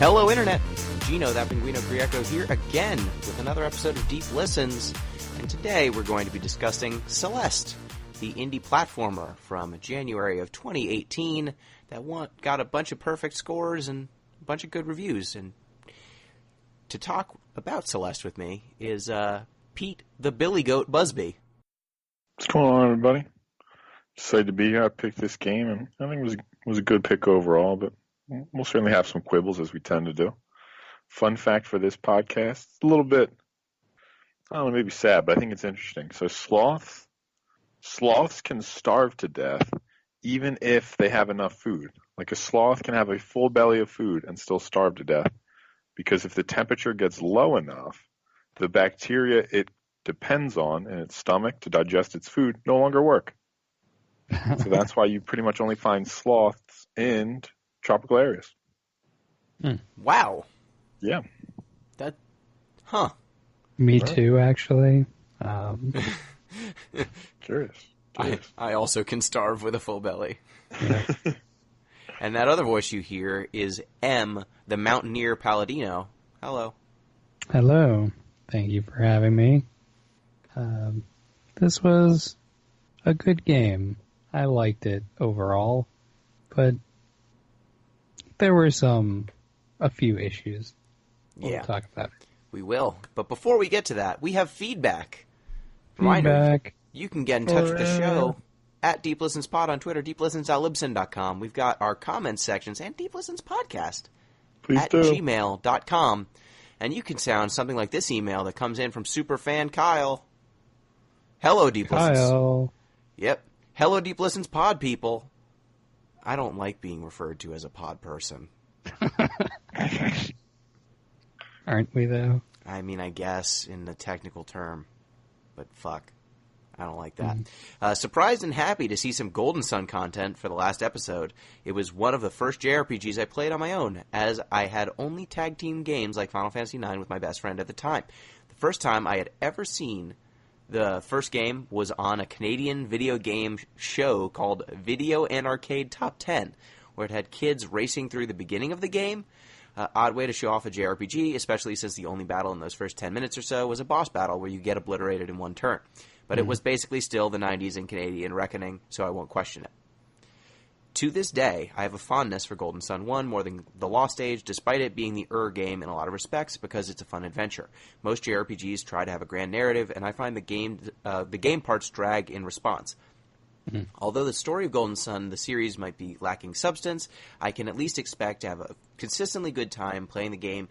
Hello, Internet. Gino, that Pinguino Grieco here again with another episode of Deep Listens. And today we're going to be discussing Celeste, the indie platformer from January of 2018 that got a bunch of perfect scores and a bunch of good reviews. And to talk about Celeste with me is Pete the Billy Goat Busby. What's going on, everybody? Excited to be here. I picked this game, and I think it was a good pick overall, but we'll certainly have some quibbles, as we tend to do. Fun fact for this podcast, it's a little bit, I don't know, maybe sad, but I think it's interesting. So sloths can starve to death even if they have enough food. Like a sloth can have a full belly of food and still starve to death, because if the temperature gets low enough, the bacteria it depends on in its stomach to digest its food no longer work. So that's why you pretty much only find sloths in tropical areas. Wow. Yeah. Me too, actually. Curious. I also can starve with a full belly. Yeah. And that other voice you hear is M, the Mountaineer Paladino. Hello. Hello. Thank you for having me. This was a good game. I liked it overall, but there were a few issues. We'll talk about it. We will. But before we get to that, we have feedback. Reminder, you can get in touch with the show at Deep Listens Pod on Twitter, deeplistens.libsyn.com. We've got our comments sections and Deep Listens Podcast at gmail.com. And you can sound something like this email that comes in from superfan Kyle. Hello, Deep Listens. Kyle. Yep. Hello, Deep Listens Pod people. I don't like being referred to as a pod person. Aren't we, though? I mean, I guess, in the technical term. But fuck. I don't like that. Surprised and happy to see some Golden Sun content for the last episode. It was one of the first JRPGs I played on my own, as I had only tag team games like Final Fantasy IX with my best friend at the time. The first time I had ever seen the first game was on a Canadian video game show called Video and Arcade Top 10, where it had kids racing through the beginning of the game. Odd way to show off a JRPG, especially since the only battle in those first 10 minutes or so was a boss battle where you get obliterated in one turn. But it was basically still the 90s and Canadian reckoning, so I won't question it. To this day, I have a fondness for Golden Sun 1 more than The Lost Age, despite it being the game in a lot of respects, because it's a fun adventure. Most JRPGs try to have a grand narrative, and I find the game parts drag in response. Although the story of Golden Sun, the series, might be lacking substance, I can at least expect to have a consistently good time playing the game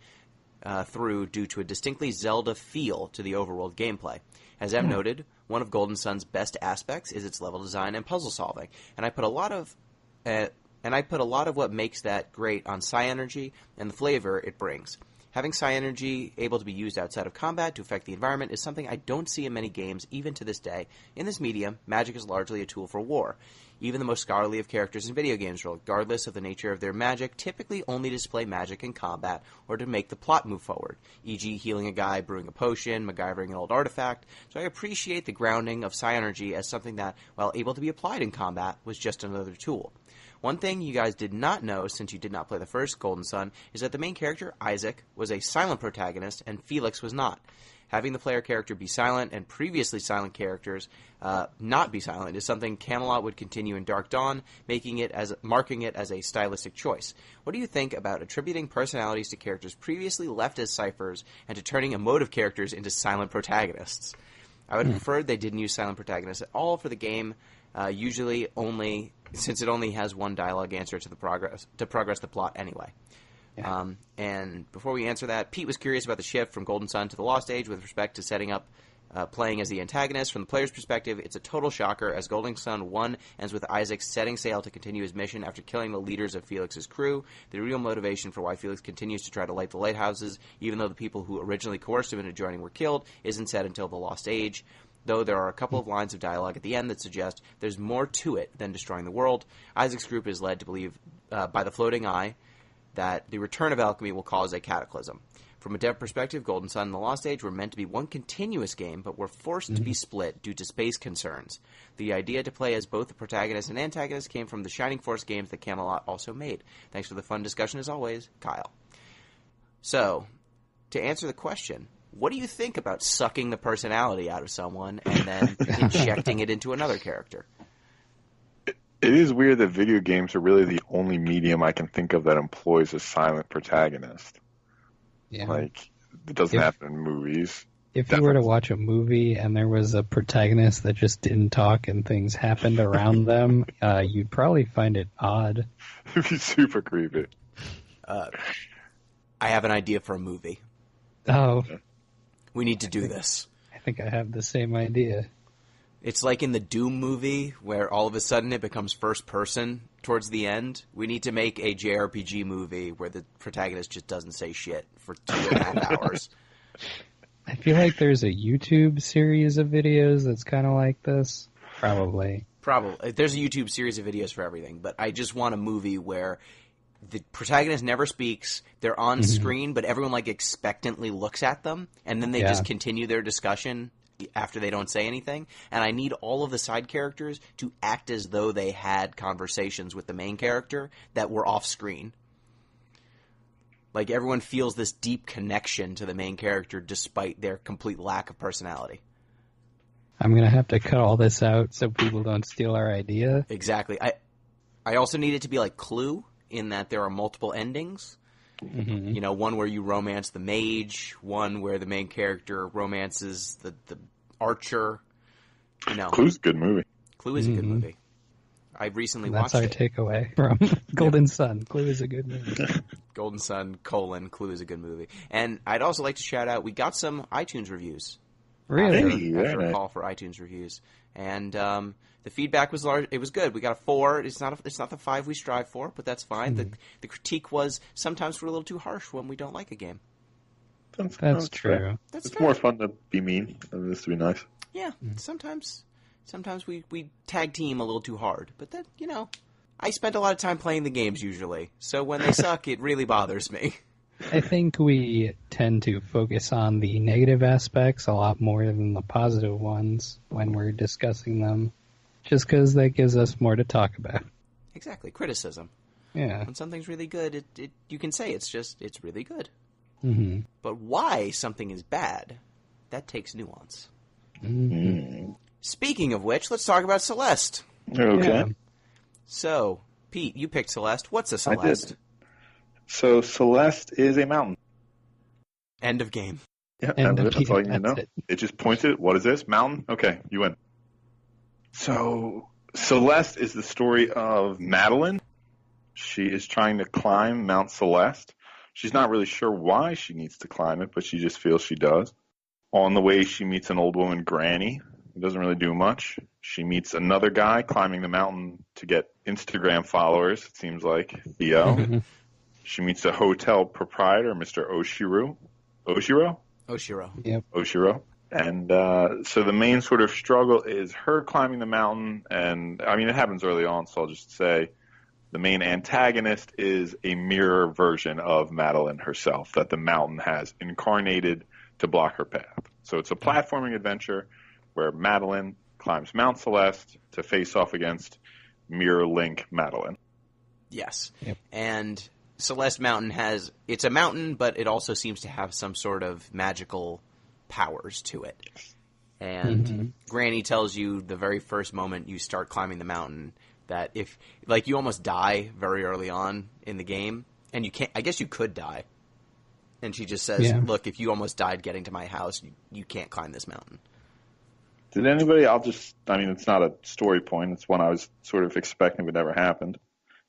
through due to a distinctly Zelda feel to the overworld gameplay. As Em noted, one of Golden Sun's best aspects is its level design and puzzle solving, and I put a lot of what makes that great on Psi Energy and the flavor it brings. Having Psi Energy able to be used outside of combat to affect the environment is something I don't see in many games, even to this day. In this medium, magic is largely a tool for war. Even the most scholarly of characters in video games, regardless of the nature of their magic, typically only display magic in combat or to make the plot move forward, e.g. healing a guy, brewing a potion, MacGyvering an old artifact. So I appreciate the grounding of Psi Energy as something that, while able to be applied in combat, was just another tool. One thing you guys did not know, since you did not play the first Golden Sun, is that the main character, Isaac, was a silent protagonist, and Felix was not. Having the player character be silent and previously silent characters not be silent is something Camelot would continue in Dark Dawn, marking it as a stylistic choice. What do you think about attributing personalities to characters previously left as ciphers and to turning emotive characters into silent protagonists? I would prefer they didn't use silent protagonists at all for the game, usually only since it only has one dialogue answer to progress the plot anyway. Yeah. And before we answer that, Pete was curious about the shift from Golden Sun to The Lost Age with respect to setting up playing as the antagonist. From the player's perspective, it's a total shocker, as Golden Sun 1 ends with Isaac setting sail to continue his mission after killing the leaders of Felix's crew. The real motivation for why Felix continues to try to light the lighthouses, even though the people who originally coerced him into joining were killed, isn't said until The Lost Age. Though there are a couple of lines of dialogue at the end that suggest there's more to it than destroying the world. Isaac's group is led to believe by the floating eye that the return of alchemy will cause a cataclysm. From a dev perspective, Golden Sun and The Lost Age were meant to be one continuous game, but were forced to be split due to space concerns. The idea to play as both the protagonist and antagonist came from the Shining Force games that Camelot also made. Thanks for the fun discussion as always, Kyle. So, to answer the question, what do you think about sucking the personality out of someone and then injecting it into another character? It is weird that video games are really the only medium I can think of that employs a silent protagonist. Yeah. Like, it doesn't happen in movies. If you were to watch a movie and there was a protagonist that just didn't talk and things happened around them, you'd probably find it odd. It'd be super creepy. I have an idea for a movie. Oh. We need to do this. I think I have the same idea. It's like in the Doom movie where all of a sudden it becomes first person towards the end. We need to make a JRPG movie where the protagonist just doesn't say shit for 2.5 hours. I feel like there's a YouTube series of videos that's kind of like this. Probably. There's a YouTube series of videos for everything, but I just want a movie where the protagonist never speaks, they're on screen, but everyone like expectantly looks at them, and then they just continue their discussion after they don't say anything. And I need all of the side characters to act as though they had conversations with the main character that were off screen. Like, everyone feels this deep connection to the main character despite their complete lack of personality. I'm going to have to cut all this out so people don't steal our idea. Exactly. I also need it to be like Clue, in that there are multiple endings. Mm-hmm. You know, one where you romance the mage, one where the main character romances the archer. You know, Clue's a good movie. Clue is a good movie. I recently watched it. That's our takeaway from Golden Sun. Clue is a good movie. Golden Sun, Clue is a good movie. And I'd also like to shout out, we got some iTunes reviews. Really? After a call for iTunes reviews. And the feedback was large. It was good. We got a 4. It's not the 5 we strive for, but that's fine. Mm-hmm. The critique was sometimes we're a little too harsh when we don't like a game. That's true. It's more fun to be mean than it is to be nice. Yeah, sometimes we tag team a little too hard. But that, you know, I spend a lot of time playing the games usually. So when they suck, it really bothers me. I think we tend to focus on the negative aspects a lot more than the positive ones when we're discussing them, just because that gives us more to talk about. Exactly. Criticism. Yeah. When something's really good, you can say it's really good. Mm-hmm. But why something is bad, that takes nuance. Mm-hmm. Speaking of which, let's talk about Celeste. Okay. Yeah. So, Pete, you picked Celeste. What's a Celeste? I did. So Celeste is a mountain. End of game. Yeah, that's all you need to know. It just points at, what is this? Mountain? Okay, you win. So Celeste is the story of Madeline. She is trying to climb Mount Celeste. She's not really sure why she needs to climb it, but she just feels she does. On the way, she meets an old woman, Granny, who doesn't really do much. She meets another guy climbing the mountain to get Instagram followers, it seems like, Theo. She meets a hotel proprietor, Mr. Oshiro. Oshiro? Yep. Oshiro. And so the main sort of struggle is her climbing the mountain, and I mean, it happens early on, so I'll just say the main antagonist is a mirror version of Madeline herself that the mountain has incarnated to block her path. So it's a platforming adventure where Madeline climbs Mount Celeste to face off against Mirror Link Madeline. Yes. Yep. And Celeste Mountain it's a mountain, but it also seems to have some sort of magical powers to it. And Granny tells you the very first moment you start climbing the mountain that if, like, you almost die very early on in the game, and you can't, I guess you could die. And she just says, look, if you almost died getting to my house, you can't climb this mountain. Did anybody, it's not a story point, it's one I was sort of expecting but never happened.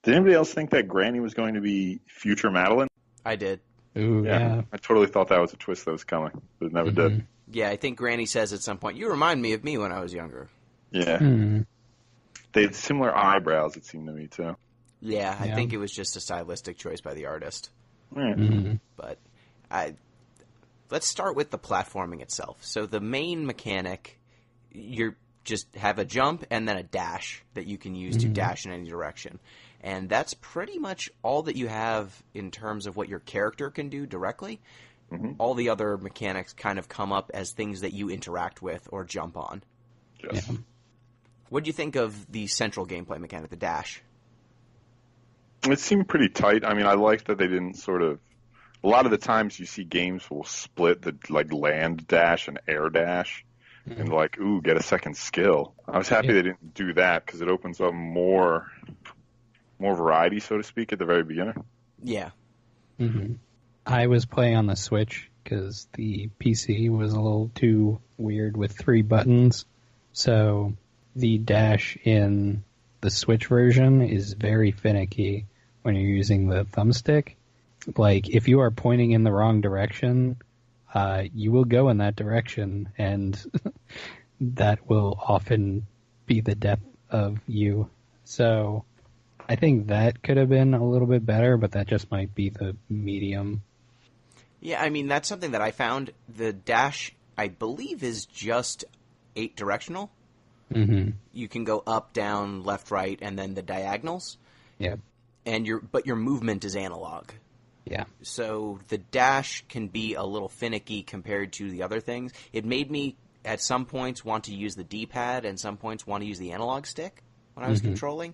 Did anybody else think that Granny was going to be future Madeline? I did. Ooh, yeah. I totally thought that was a twist that was coming, but it never did. Yeah, I think Granny says at some point, you remind me of me when I was younger. Yeah. They had similar eyebrows, it seemed to me, too. Yeah, I think it was just a stylistic choice by the artist. But let's start with the platforming itself. So the main mechanic, you just have a jump and then a dash that you can use to dash in any direction. And that's pretty much all that you have in terms of what your character can do directly. All the other mechanics kind of come up as things that you interact with or jump on. Yes. Yeah. What do you think of the central gameplay mechanic, the dash? It seemed pretty tight. I mean, I liked that they didn't sort of A lot of the times you see games will split the like land dash and air dash, and like, ooh, get a second skill. I was happy they didn't do that because it opens up more variety, so to speak, at the very beginning. Yeah. Mm-hmm. I was playing on the Switch because the PC was a little too weird with 3 buttons. So the dash in the Switch version is very finicky when you're using the thumbstick. Like, if you are pointing in the wrong direction, you will go in that direction, and that will often be the death of you. So I think that could have been a little bit better, but that just might be the medium. Yeah, I mean, that's something that I found. The dash, I believe, is just 8 directional. Mm-hmm. You can go up, down, left, right, and then the diagonals. Yeah. But your movement is analog. Yeah. So the dash can be a little finicky compared to the other things. It made me, at some points, want to use the D-pad, and some points want to use the analog stick when I was controlling.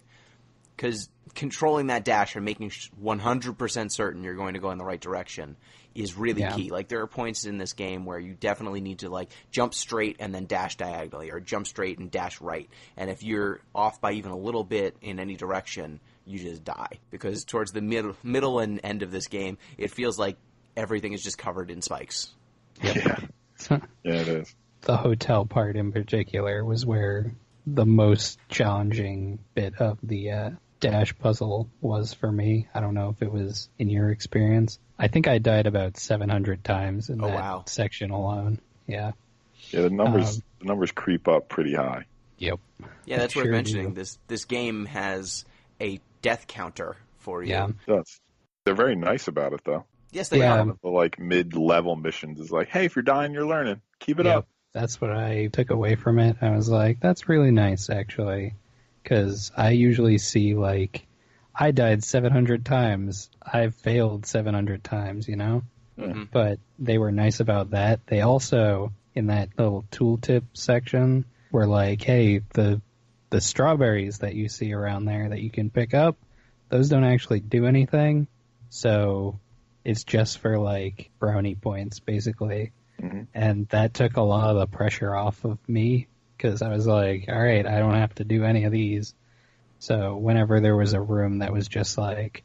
Because controlling that dash and making 100% certain you're going to go in the right direction is really key. Like, there are points in this game where you definitely need to, like, jump straight and then dash diagonally, or jump straight and dash right. And if you're off by even a little bit in any direction, you just die. Because towards the middle and end of this game, it feels like everything is just covered in spikes. Yeah. Yeah, it is. The hotel part in particular was where the most challenging bit of the dash puzzle was for me. I don't know if it was in your experience. I think I died about 700 times in that section alone. Yeah. Yeah, the numbers creep up pretty high. Yep. Yeah, that's worth mentioning. This game has a death counter for you. Yeah. It does. They're very nice about it, though. Yes, they are. One of the like mid-level missions is like, hey, if you're dying, you're learning. Keep it up. That's what I took away from it. I was like, that's really nice, actually. Because I usually see, like, I died 700 times. I've failed 700 times, you know? Mm-hmm. But they were nice about that. They also, in that little tooltip section, were like, hey, the strawberries that you see around there that you can pick up, those don't actually do anything. So it's just for, like, brownie points, basically. Mm-hmm. And that took a lot of the pressure off of me, because I was like, all right, I don't have to do any of these. So whenever there was a room that was just like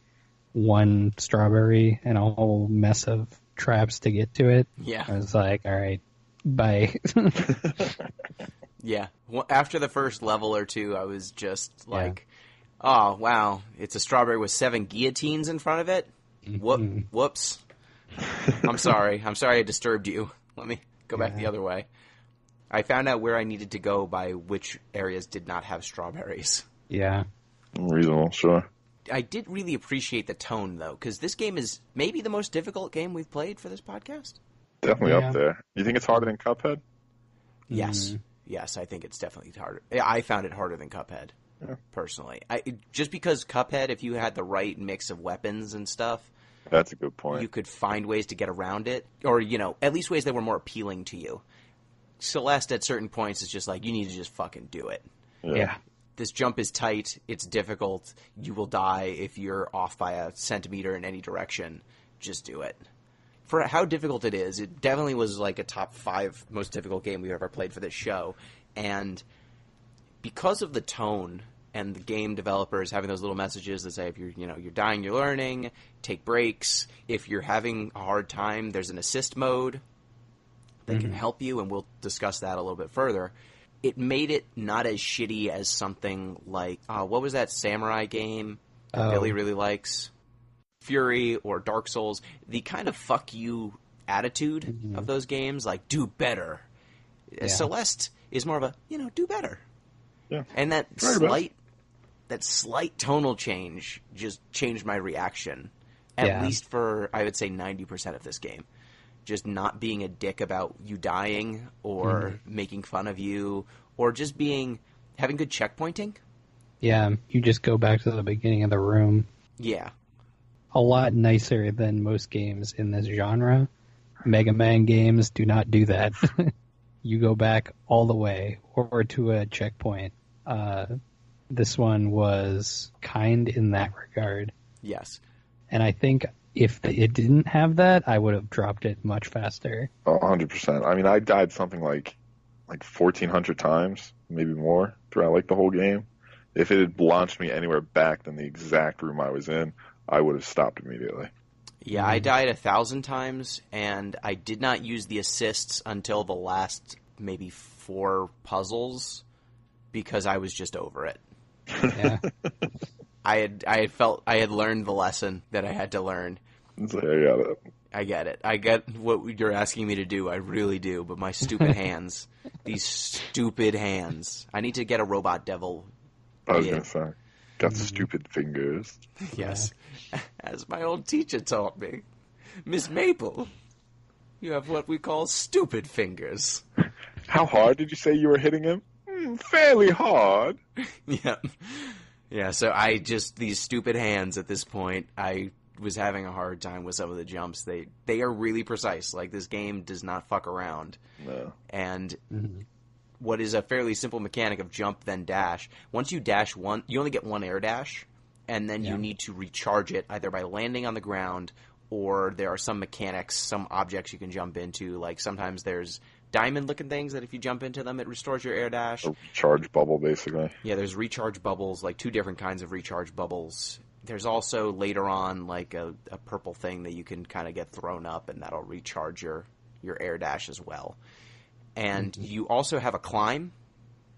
one strawberry and a whole mess of traps to get to it, I was like, all right, bye. Yeah. Well, after the first level or two, I was just like, oh, wow, it's a strawberry with 7 guillotines in front of it? Whoops. I'm sorry I disturbed you. Let me go back the other way. I found out where I needed to go by which areas did not have strawberries. Yeah. Reasonable, sure. I did really appreciate the tone, though, because this game is maybe the most difficult game we've played for this podcast. Definitely up there. You think it's harder than Cuphead? Yes. Yes, I think it's definitely harder. I found it harder than Cuphead, personally. Just because Cuphead, if you had the right mix of weapons and stuff, that's a good point. you could find ways to get around it, or, you know, at least ways that were more appealing to you. Celeste, at certain points, is just like, you need to just fucking do it. Yeah. This jump is tight, it's difficult, you will die if you're off by a centimeter in any direction. Just do it. For how difficult it is, it definitely was like a top 5 most difficult game we've ever played for this show. And because of the tone and the game developers having those little messages that say, if you're dying, you're learning, take breaks. If you're having a hard time, there's an assist mode that can help you, and we'll discuss that a little bit further. It made it not as shitty as something like, what was that samurai game that Billy really likes? Fury or Dark Souls. The kind of fuck you attitude of those games, like, do better. Celeste is more of a, do better. Yeah. And that slight tonal change just changed my reaction. At least for, I would say, 90% of this game. Just not being a dick about you dying or making fun of you or just having good checkpointing. Yeah, you just go back to the beginning of the room. Yeah. A lot nicer than most games in this genre. Mega Man games do not do that. You go back all the way or to a checkpoint. This one was kind in that regard. Yes. And I think if it didn't have that, I would have dropped it much faster. 100%. I mean, I died something like 1,400 times, maybe more, throughout like the whole game. If it had launched me anywhere back than the exact room I was in, I would have stopped immediately. Yeah, I died 1,000 times, and I did not use the assists until the last maybe 4 puzzles because I was just over it. Yeah. I had learned the lesson that I had to learn. It's like, I got it. I get it. I get what you're asking me to do. I really do. But my stupid hands, these stupid hands. I need to get a robot devil. I was going to say, got stupid fingers. Yes. As my old teacher taught me. Miss Maple, you have what we call stupid fingers. How hard did you say you were hitting him? Fairly hard. Yeah. Yeah, so these stupid hands at this point, I was having a hard time with some of the jumps. They are really precise. Like, this game does not fuck around. No. And what is a fairly simple mechanic of jump then dash, once you dash one, you only get one air dash, and then you need to recharge it either by landing on the ground, or there are some mechanics, some objects you can jump into. Like, sometimes there's diamond-looking things that if you jump into them, it restores your air dash. A recharge bubble, basically. Yeah, there's recharge bubbles, like 2 different kinds of recharge bubbles. There's also, later on, like a purple thing that you can kind of get thrown up, and that'll recharge your air dash as well. And you also have a climb.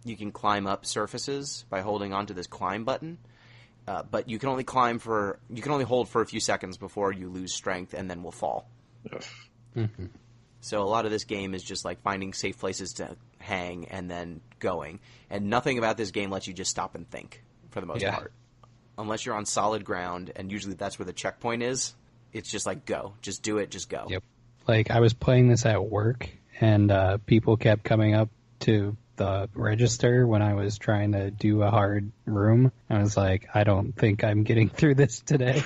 You can climb up surfaces by holding onto this climb button. But you can only hold for a few seconds before you lose strength and then will fall. Yes. Mm-hmm. So a lot of this game is just like finding safe places to hang and then going. And nothing about this game lets you just stop and think, for the most part. Unless you're on solid ground, and usually that's where the checkpoint is. It's just like, go. Just do it, just go. Yep. Like, I was playing this at work, and people kept coming up to the register when I was trying to do a hard room. I was like, I don't think I'm getting through this today.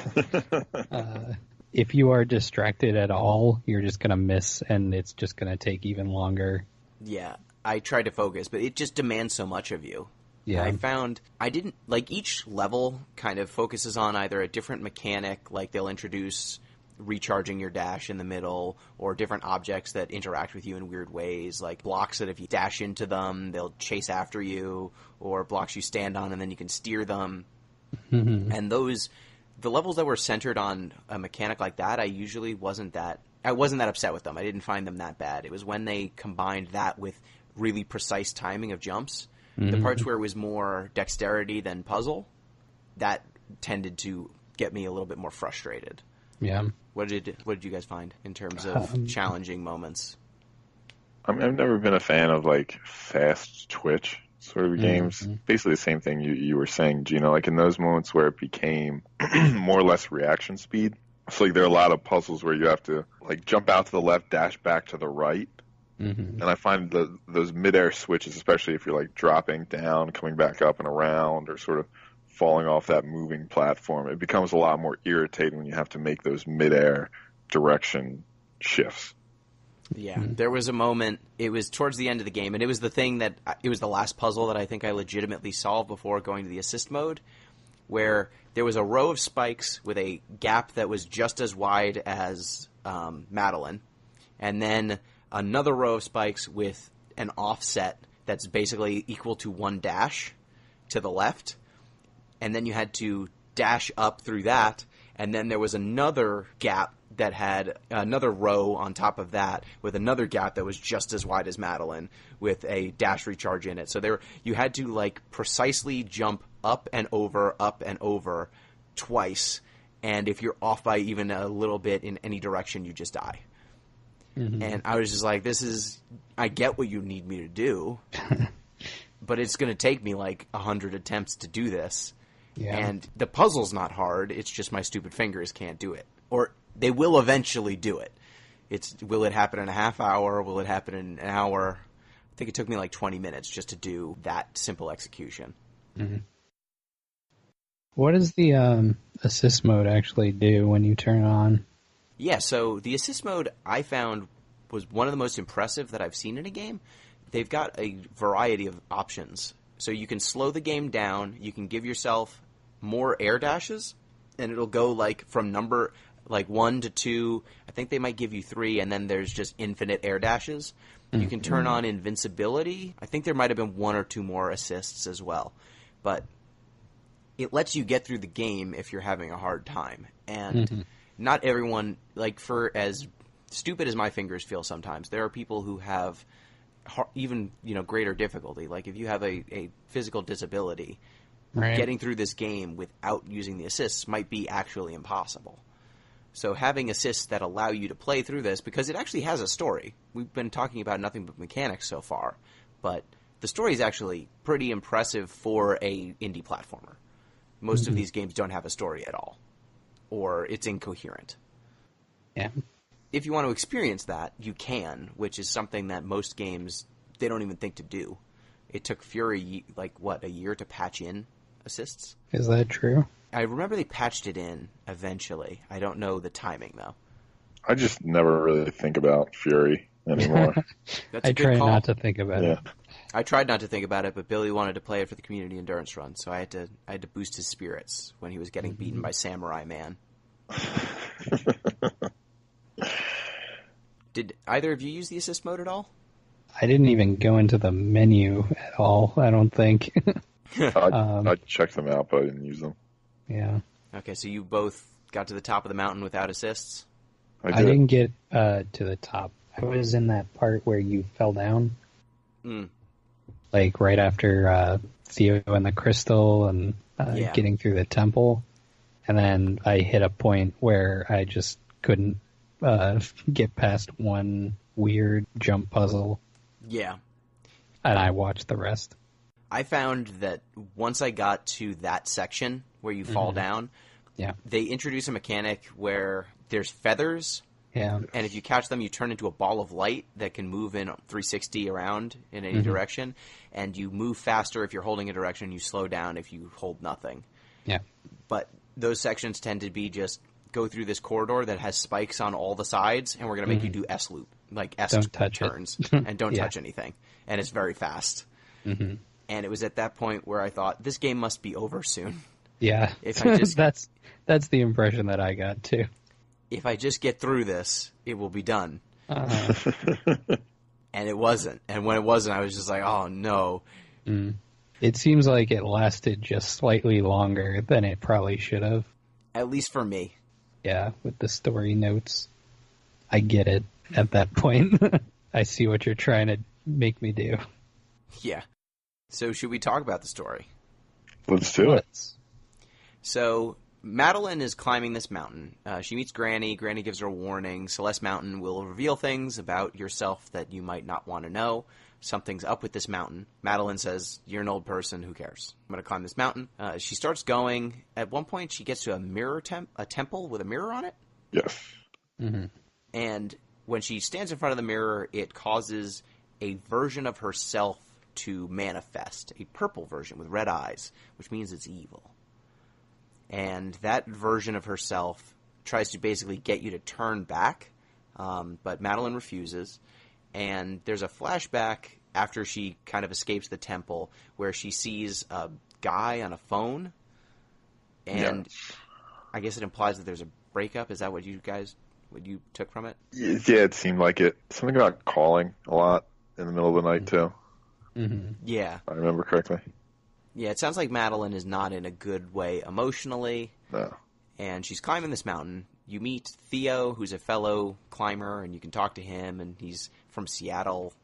If you are distracted at all, you're just going to miss, and it's just going to take even longer. Yeah, I tried to focus, but it just demands so much of you. Yeah. I found each level kind of focuses on either a different mechanic, like they'll introduce recharging your dash in the middle, or different objects that interact with you in weird ways, like blocks that if you dash into them, they'll chase after you, or blocks you stand on and then you can steer them. And the levels that were centered on a mechanic like that, I wasn't that upset with them. I didn't find them that bad. It was when they combined that with really precise timing of jumps, the parts where it was more dexterity than puzzle, that tended to get me a little bit more frustrated. Yeah. What did you guys find in terms of challenging moments? I mean, I've never been a fan of like fast twitch sort of games. Basically the same thing you were saying, Gino, like in those moments where it became more or less reaction speed. So like there are a lot of puzzles where you have to like jump out to the left, dash back to the right. And I find those midair switches, especially if you're like dropping down, coming back up and around, or sort of falling off that moving platform, it becomes a lot more irritating when you have to make those midair direction shifts. Yeah, there was a moment, it was towards the end of the game, and it was the last puzzle that I think I legitimately solved before going to the assist mode, where there was a row of spikes with a gap that was just as wide as Madeline, and then another row of spikes with an offset that's basically equal to one dash to the left, and then you had to dash up through that, and then there was another gap that had another row on top of that with another gap that was just as wide as Madeline with a dash recharge in it. So you had to like precisely jump up and over twice, and if you're off by even a little bit in any direction, you just die. And I was just like, I get what you need me to do, but it's going to take me like 100 attempts to do this. Yeah. And the puzzle's not hard, it's just my stupid fingers can't do it. Or they will eventually do it. Will it happen in a half hour? Will it happen in an hour? I think it took me like 20 minutes just to do that simple execution. What does the assist mode actually do when you turn it on? Yeah, so the assist mode I found was one of the most impressive that I've seen in a game. They've got a variety of options. So you can slow the game down, you can give yourself more air dashes, and it'll go like from like 1 to 2. I think they might give you 3, and then there's just infinite air dashes. You can turn on invincibility. I think there might have been 1 or 2 more assists as well. But it lets you get through the game if you're having a hard time. And not everyone, like, for as stupid as my fingers feel sometimes, there are people who have even, greater difficulty. Like, if you have a physical disability, getting through this game without using the assists might be actually impossible. So having assists that allow you to play through this, because it actually has a story. We've been talking about nothing but mechanics so far, but the story is actually pretty impressive for a indie platformer. Most of these games don't have a story at all, or it's incoherent. Yeah. If you want to experience that, you can, which is something that most games, they don't even think to do. It took Fury, a year to patch in assists? Is that true? I remember they patched it in eventually. I don't know the timing, though. I just never really think about Fury anymore. That's a I good try call. not to think about it. I tried not to think about it, but Billy wanted to play it for the community endurance run, so I had to boost his spirits when he was getting beaten by Samurai Man. Did either of you use the assist mode at all? I didn't even go into the menu at all, I don't think. I checked them out, but I didn't use them. Yeah. Okay, so you both got to the top of the mountain without assists? I didn't get to the top. I was in that part where you fell down. Like right after Theo and the crystal and getting through the temple. And then I hit a point where I just couldn't get past one weird jump puzzle. Yeah. And I watched the rest. I found that once I got to that section where you fall down, they introduce a mechanic where there's feathers. Yeah. And if you catch them, you turn into a ball of light that can move in 360 around in any direction. And you move faster if you're holding a direction. You slow down if you hold nothing. Yeah. But those sections tend to be just go through this corridor that has spikes on all the sides, and we're going to make you do S loop, like S turns, and don't touch anything. And it's very fast. And it was at that point where I thought, this game must be over soon. Yeah. If I just that's the impression that I got too. If I just get through this, it will be done. And it wasn't. And when it wasn't, I was just like, oh no. It seems like it lasted just slightly longer than it probably should have. At least for me. Yeah, with the story notes. I get it at that point. I see what you're trying to make me do. Yeah. So should we talk about the story? Let's do it. So Madeline is climbing this mountain. She meets Granny. Granny gives her a warning. Celeste Mountain will reveal things about yourself that you might not want to know. Something's up with this mountain. Madeline says, you're an old person. Who cares? I'm going to climb this mountain. She starts going. At one point, she gets to a temple with a mirror on it. Yes. And when she stands in front of the mirror, it causes a version of herself to manifest. A purple version with red eyes, which means it's evil. And that version of herself tries to basically get you to turn back, but Madeline refuses. And there's a flashback after she kind of escapes the temple where she sees a guy on a phone. And I guess it implies that there's a breakup. Is that what you took from it? Yeah, it seemed like it. Something about calling a lot in the middle of the night, too. Yeah. If I remember correctly. Yeah, it sounds like Madeline is not in a good way emotionally. No. And she's climbing this mountain. You meet Theo, who's a fellow climber, and you can talk to him, and he's from Seattle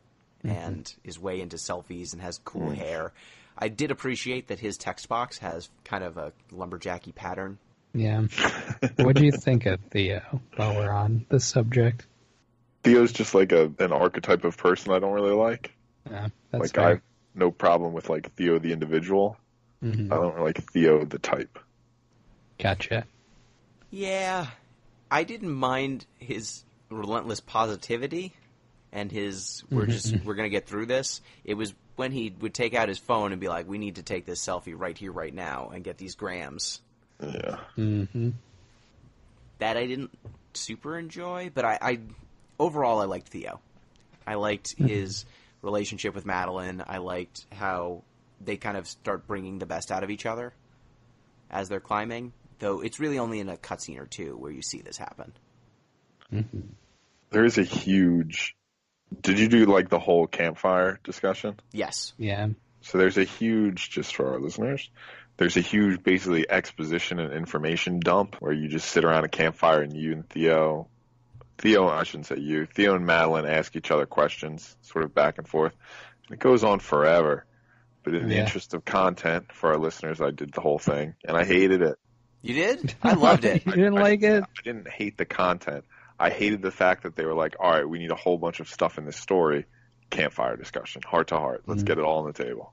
and is way into selfies and has cool hair. I did appreciate that his text box has kind of a lumberjacky pattern. Yeah. What do you think of Theo while we're on this subject? Theo's just like an archetype of person I don't really like. Yeah, that's like, fair. I have no problem with like Theo the individual. I don't like Theo the type. Gotcha. Yeah, I didn't mind his relentless positivity and his we're gonna get through this. It was when he would take out his phone and be like, we need to take this selfie right here, right now, and get these grams. Yeah. That I didn't super enjoy, but I overall I liked Theo. I liked his relationship with Madeline. I liked how they kind of start bringing the best out of each other as they're climbing. though it's really only in a cutscene or two where you see this happen. Mm-hmm. There is a huge... Did you do, like, the whole campfire discussion? Yes. Yeah. So there's a huge, just for our listeners, there's a huge, basically, exposition and information dump where you just sit around a campfire and you and Theo, I shouldn't say you, Theo and Madeline ask each other questions, sort of back and forth. And it goes on forever. But in the interest of content for our listeners, I did the whole thing, and I hated it. You did? I loved it. You didn't like it? I didn't hate the content. I hated the fact that they were like, all right, we need a whole bunch of stuff in this story. Campfire discussion, heart to heart. Let's get it all on the table.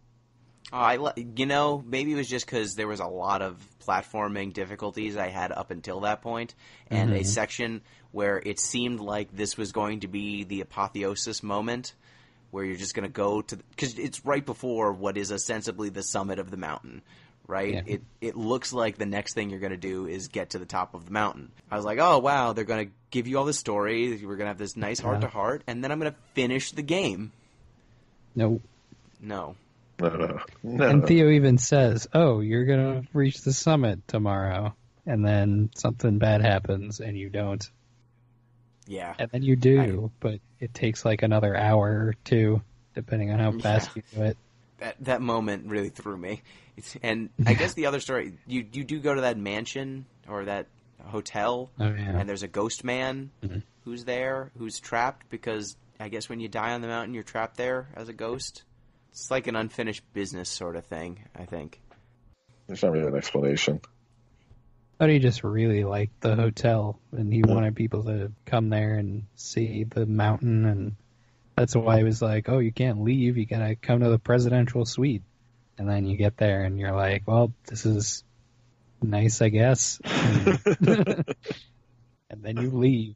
Maybe it was just because there was a lot of platforming difficulties I had up until that point, and a section where it seemed like this was going to be the apotheosis moment, where you're just going to go to... Because it's right before what is ostensibly the summit of the mountain, right? Yeah. It looks like the next thing you're going to do is get to the top of the mountain. I was like, oh, wow, they're going to give you all this story, we're going to have this nice heart-to-heart, and then I'm going to finish the game. No. No. No. And Theo even says, oh, you're going to reach the summit tomorrow. And then something bad happens and you don't. Yeah. And then you do, but it takes like another hour or two, depending on how fast you do it. That moment really threw me. And I guess the other story, you do go to that mansion or that hotel, and there's a ghost man who's there, who's trapped because I guess when you die on the mountain, you're trapped there as a ghost. It's like an unfinished business sort of thing, I think. There's not really an explanation. But he just really liked the hotel, and he wanted people to come there and see the mountain, and that's why he was like, oh, you can't leave, you gotta come to the presidential suite. And then you get there, and you're like, well, this is nice, I guess. And then you leave.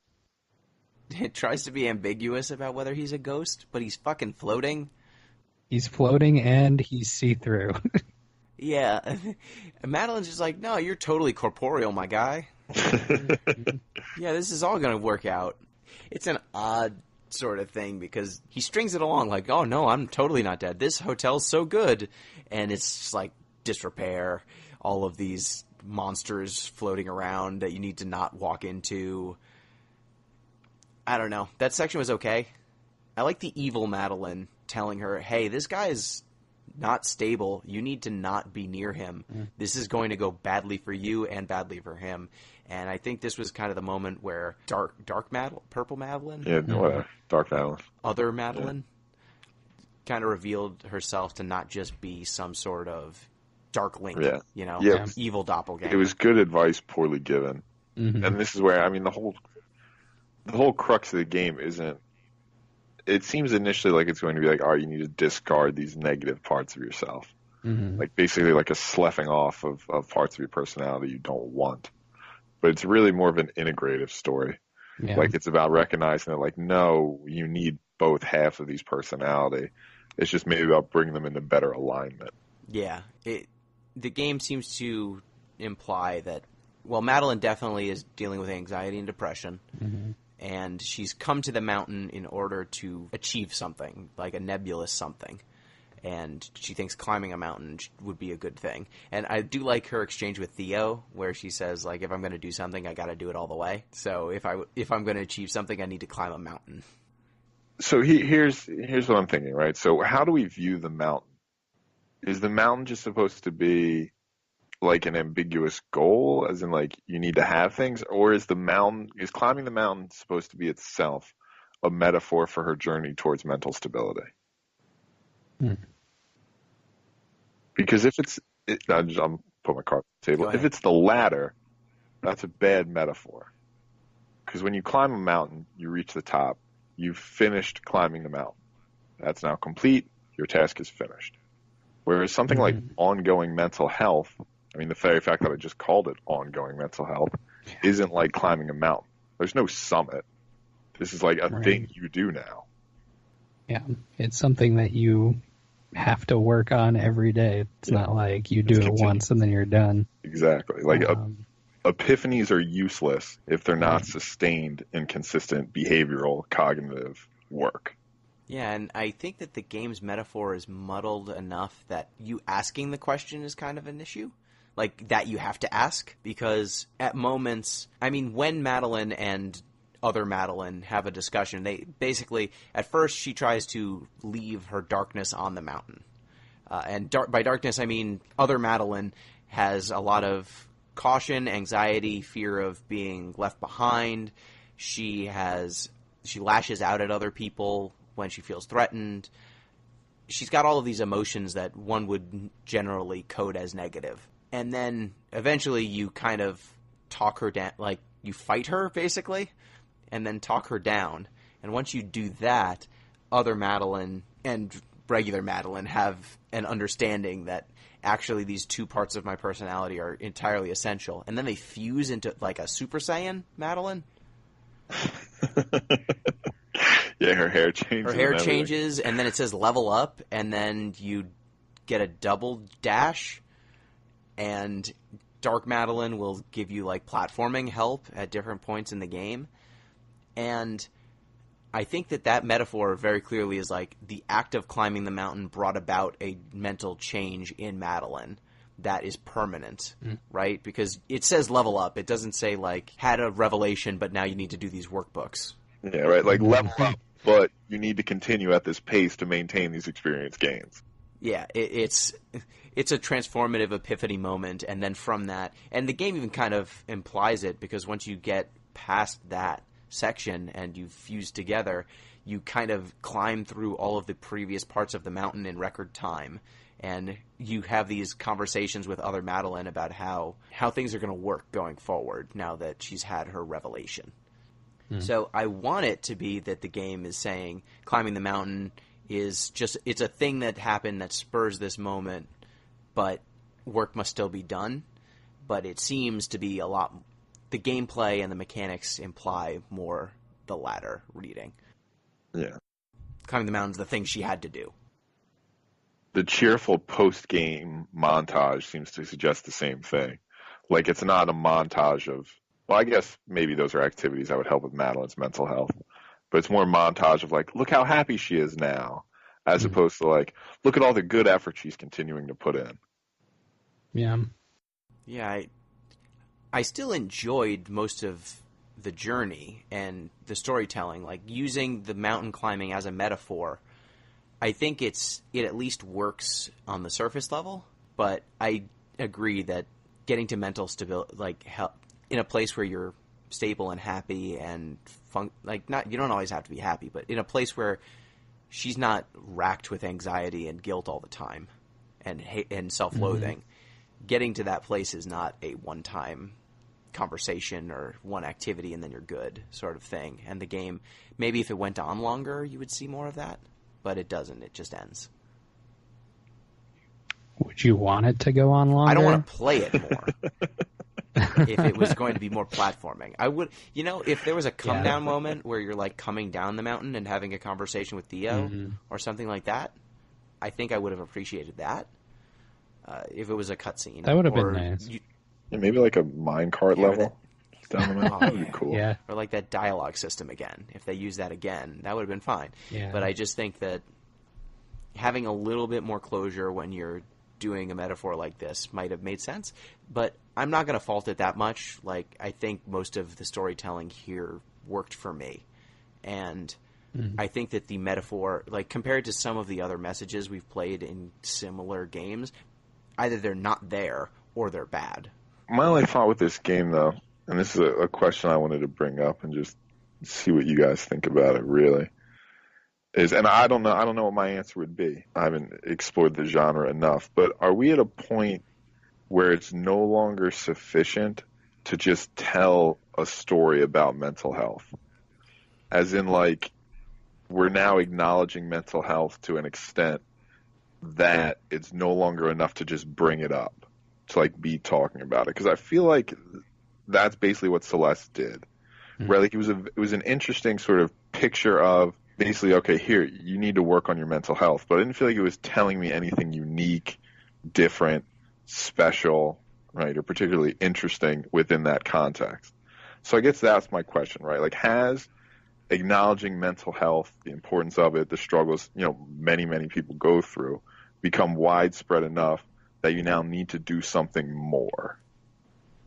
It tries to be ambiguous about whether he's a ghost, but he's fucking floating. He's floating, and he's see-through. Yeah. Madeline's just like, no, you're totally corporeal, my guy. Yeah, this is all going to work out. It's an odd sort of thing because he strings it along like, oh, no, I'm totally not dead. This hotel's so good. And it's just like disrepair, all of these monsters floating around that you need to not walk into. I don't know. That section was okay. I like the evil Madeline telling her, hey, this guy's not stable. You need to not be near him. This is going to go badly for you and badly for him. And I think this was kind of the moment where Purple Madeline? Yeah, whatever. Dark Madeline. Other Madeline kind of revealed herself to not just be some sort of Dark Link, evil doppelganger. It was good advice poorly given. And this is where, I mean, the whole crux of the game isn't... It seems initially like it's going to be like, oh, you need to discard these negative parts of yourself. Like basically like a sloughing off of parts of your personality you don't want. But it's really more of an integrative story. Yeah. Like it's about recognizing that like, no, you need both halves of these personality. It's just maybe about bringing them into better alignment. Yeah. The game seems to imply that, well, Madeline definitely is dealing with anxiety and depression. And she's come to the mountain in order to achieve something, like a nebulous something. And she thinks climbing a mountain would be a good thing. And I do like her exchange with Theo, where she says, like, if I'm going to do something, I got to do it all the way. So if I'm going to achieve something, I need to climb a mountain. So here's what I'm thinking, right? So how do we view the mountain? Is the mountain just supposed to be like an ambiguous goal, as in like you need to have things, or is climbing the mountain supposed to be itself a metaphor for her journey towards mental stability? Because if I'm putting my card on the table. If it's the latter, that's a bad metaphor. Because when you climb a mountain, you reach the top, you've finished climbing the mountain. That's now complete. Your task is finished. Whereas something like ongoing mental health, I mean, the very fact that I just called it ongoing mental health isn't like climbing a mountain. There's no summit. This is like a thing you do now. Yeah, it's something that you have to work on every day. It's not like you do it once and then you're done. Exactly. Like epiphanies are useless if they're not sustained in consistent behavioral, cognitive work. Yeah, and I think that the game's metaphor is muddled enough that you asking the question is kind of an issue. like that you have to ask, because at moments, I mean, when Madeline and other Madeline have a discussion, they basically, at first she tries to leave her darkness on the mountain. By darkness, I mean other Madeline has a lot of caution, anxiety, fear of being left behind. She lashes out at other people when she feels threatened. She's got all of these emotions that one would generally code as negative. And then eventually you kind of talk her down, like you fight her basically, and then talk her down. And once you do that, other Madeline and regular Madeline have an understanding that actually these two parts of my personality are entirely essential. And then they fuse into like a Super Saiyan Madeline. Yeah, her hair changes. Her hair changes, and then it says level up, and then you get a double dash, and Dark Madeline will give you like platforming help at different points in the game. And I think that metaphor very clearly is like the act of climbing the mountain brought about a mental change in Madeline that is permanent, right? Because it says level up. It doesn't say like had a revelation, but now you need to do these workbooks. Yeah, right. Like level up, but you need to continue at this pace to maintain these experience gains. Yeah, it's a transformative epiphany moment, and then from that, and the game even kind of implies it, because once you get past that section and you fuse together, you kind of climb through all of the previous parts of the mountain in record time, and you have these conversations with other Madeline about how things are going to work going forward now that she's had her revelation. So I want it to be that the game is saying climbing the mountain is just, it's a thing that happened that spurs this moment, but work must still be done. But it seems to be a lot, the gameplay and the mechanics imply more the latter reading. Yeah. Climbing the mountain's the thing she had to do. The cheerful post-game montage seems to suggest the same thing. Like, it's not a montage of, well, I guess maybe those are activities that would help with Madeline's mental health. But it's more a montage of, like, look how happy she is now, as opposed to, like, look at all the good effort she's continuing to put in. Yeah. Yeah, I still enjoyed most of the journey and the storytelling, like using the mountain climbing as a metaphor. I think it at least works on the surface level, but I agree that getting to mental stability, like help, in a place where you're stable and happy and you don't always have to be happy, but in a place where she's not racked with anxiety and guilt all the time and self-loathing, getting to that place is not a one-time conversation or one activity and then you're good sort of thing. And the game, maybe if it went on longer, you would see more of that, but it doesn't. It just ends. Would you want it to go on longer? I don't want to play it more. If it was going to be more platforming, I would, if there was a come down moment where you're like coming down the mountain and having a conversation with Theo or something like that, I think I would have appreciated that. If it was a cutscene, that would have been nice. Maybe like a minecart level down the mountain. That would be cool. Yeah. Or like that dialogue system again. If they use that again, that would have been fine. Yeah. But I just think that having a little bit more closure when you're doing a metaphor like this might have made sense, but I'm not going to fault it that much. Like, I think most of the storytelling here worked for me, and I think that the metaphor, like compared to some of the other messages we've played in similar games, either they're not there or they're bad. My only thought with this game, though, and this is a question I wanted to bring up and just see what you guys think about it, really, is, and I don't know what my answer would be. I haven't explored the genre enough, but are we at a point where it's no longer sufficient to just tell a story about mental health? As in, like, we're now acknowledging mental health to an extent that it's no longer enough to just bring it up, to, like, be talking about it. Because I feel like that's basically what Celeste did. Right? Like, it was an interesting sort of picture of, basically, okay, here, you need to work on your mental health. But I didn't feel like it was telling me anything unique, different, special, right, or particularly interesting within that context. So I guess that's my question, right? Like, has acknowledging mental health, the importance of it, the struggles, many, many people go through, become widespread enough that you now need to do something more.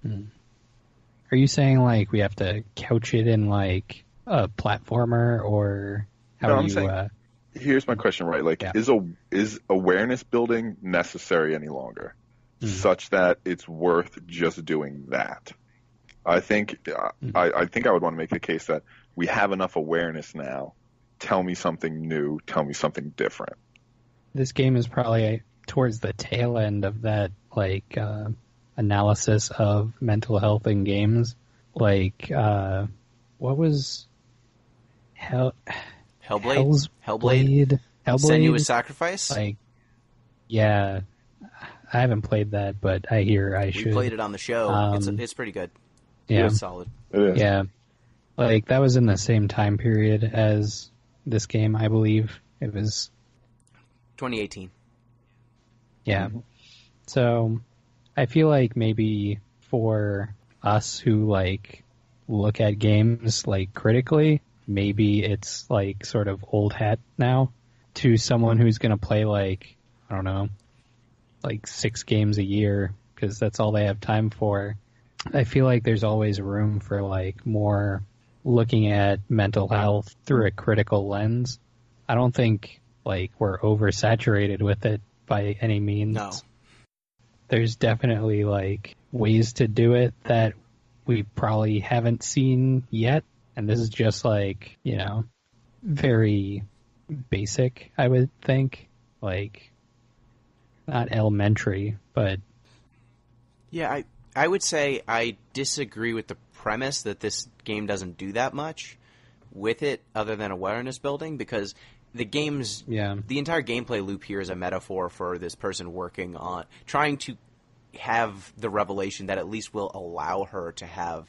Are you saying like we have to couch it in like a platformer, or how No, do I'm you? saying, here's my question, right? Like, Yeah. is awareness building necessary any longer, such that it's worth just doing that? I think I think I would want to make the case that we have enough awareness now. Tell me something new. Tell me something different. This game is probably towards the tail end of that, like, analysis of mental health in games. Like, what was Hellblade? Hellblade? Senua's Sacrifice? Like, yeah, I haven't played that, but I hear I should. We played it on the show. It's pretty good. Yeah. It's solid. It is. Yeah. Like, that was in the same time period as this game, I believe. It was 2018. Yeah. So I feel like maybe for us who like look at games like critically, maybe it's like sort of old hat now. To someone who's going to play like, I don't know, like 6 games a year because that's all they have time for. I feel like there's always room for like more looking at mental health through a critical lens. I don't think like we're oversaturated with it by any means. No. There's definitely like ways to do it that we probably haven't seen yet. And this is just like, you know, very basic, I would think. Like, not elementary, but... Yeah, I would say I disagree with the premise that this game doesn't do that much with it other than awareness building, because the entire gameplay loop here is a metaphor for this person working on trying to have the revelation that at least will allow her to have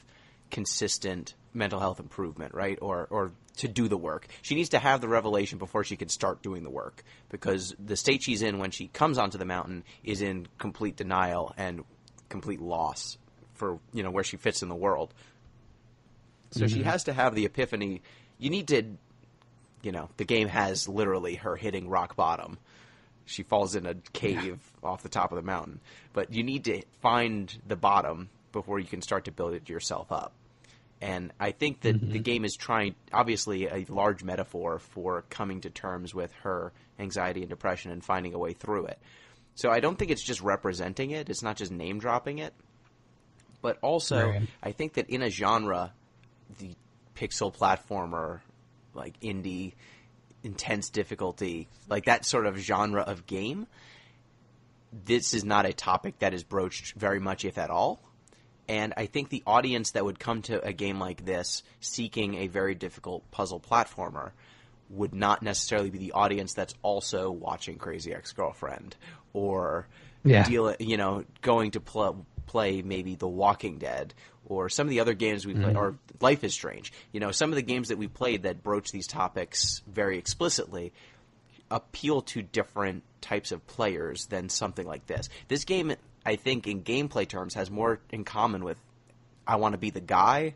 consistent mental health improvement, right? Or to do the work. She needs to have the revelation before she can start doing the work, because the state she's in when she comes onto the mountain is in complete denial and complete loss for, you know, where she fits in the world. So she has to have the epiphany. You need to, you know, the game has literally her hitting rock bottom. She falls in a cave off the top of the mountain. But you need to find the bottom before you can start to build it yourself up. And I think that the game is trying, obviously, a large metaphor for coming to terms with her anxiety and depression and finding a way through it. So I don't think it's just representing it. It's not just name-dropping it. But also, I think that in a genre, the pixel platformer, like indie, intense difficulty, like that sort of genre of game, this is not a topic that is broached very much, if at all. And I think the audience that would come to a game like this seeking a very difficult puzzle platformer would not necessarily be the audience that's also watching Crazy Ex-Girlfriend or going to play maybe The Walking Dead or some of the other games we play, or Life is Strange. You know, some of the games that we played that broach these topics very explicitly appeal to different types of players than something like this. This game, I think, in gameplay terms, has more in common with I Want to Be the Guy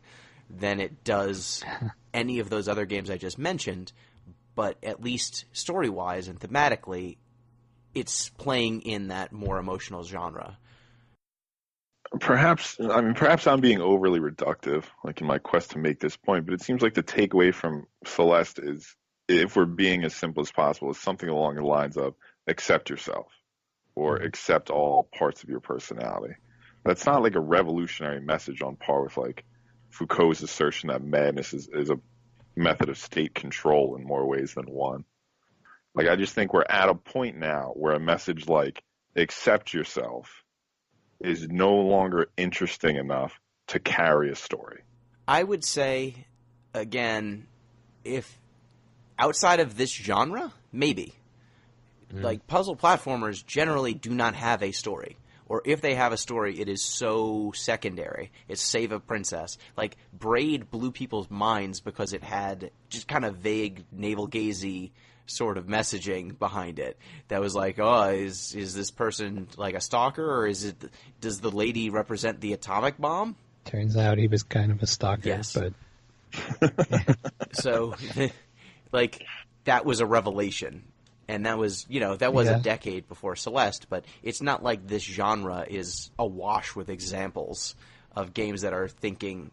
than it does any of those other games I just mentioned, but at least story-wise and thematically, it's playing in that more emotional genre. Perhaps I'm being overly reductive, like in my quest to make this point, but it seems like the takeaway from Celeste is, if we're being as simple as possible, is something along the lines of accept yourself or accept all parts of your personality. That's not like a revolutionary message on par with like Foucault's assertion that madness is a method of state control in more ways than one. Like, I just think we're at a point now where a message like accept yourself is no longer interesting enough to carry a story. I would say, again, if outside of this genre, maybe. Like, puzzle platformers generally do not have a story. Or if they have a story, it is so secondary. It's save a princess. Like, Braid blew people's minds because it had just kind of vague, navel-gazy sort of messaging behind it. That was like, oh, is this person like a stalker, or does the lady represent the atomic bomb? Turns out he was kind of a stalker, yes. But... So, like, that was a revelation. And that was, that was Yeah. a decade before Celeste, but it's not like this genre is awash with examples of games that are thinking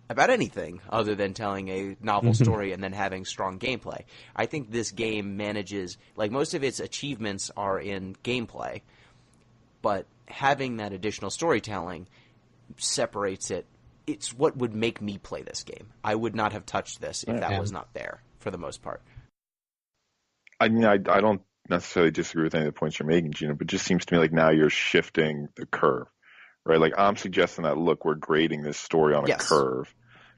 about anything other than telling a novel story and then having strong gameplay. I think this game manages, like most of its achievements are in gameplay, but having that additional storytelling separates it. It's what would make me play this game. I would not have touched this if that was not there, for the most part. I mean, I don't necessarily disagree with any of the points you're making, Gino, but it just seems to me like now you're shifting the curve, right? Like I'm suggesting that, look, we're grading this story on a curve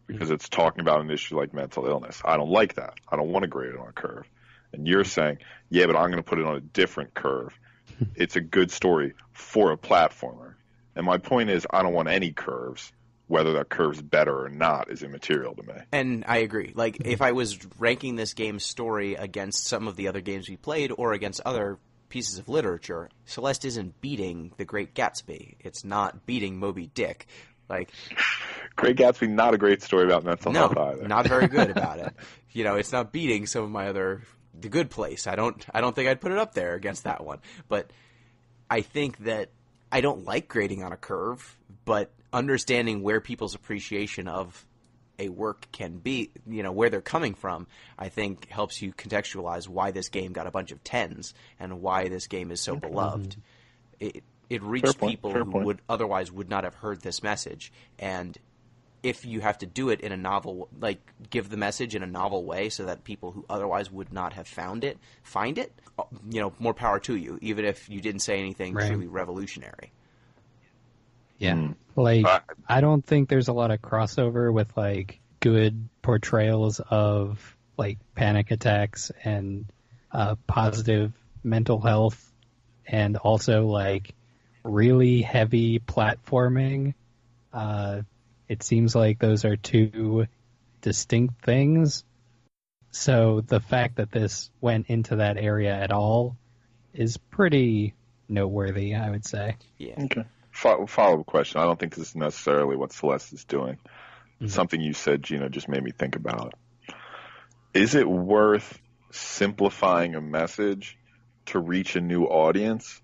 because it's talking about an issue like mental illness. I don't like that. I don't want to grade it on a curve. And you're saying, yeah, but I'm going to put it on a different curve. It's a good story for a platformer. And my point is, I don't want any curves. Whether that curve's better or not is immaterial to me. And I agree. Like, if I was ranking this game's story against some of the other games we played or against other pieces of literature, Celeste isn't beating The Great Gatsby. It's not beating Moby Dick. Like, Great Gatsby, not a great story about mental health either. Not very good about it. It's not beating some of my other The Good Place. I don't think I'd put it up there against that one. But I think that I don't like grading on a curve, but understanding where people's appreciation of a work can be, where they're coming from, I think helps you contextualize why this game got a bunch of 10s and why this game is so beloved. It reached people who otherwise would not have heard this message. And if you have to do it in a novel, like give the message in a novel way so that people who otherwise would not have found it, find it, more power to you, even if you didn't say anything truly revolutionary. Yeah. I don't think there's a lot of crossover with, good portrayals of, panic attacks and positive mental health and also, really heavy platforming. It seems like those are two distinct things. So the fact that this went into that area at all is pretty noteworthy, I would say. Yeah. Okay. Follow-up question. I don't think this is necessarily what Celeste is doing. Something you said, Gino, just made me think about. Is it worth simplifying a message to reach a new audience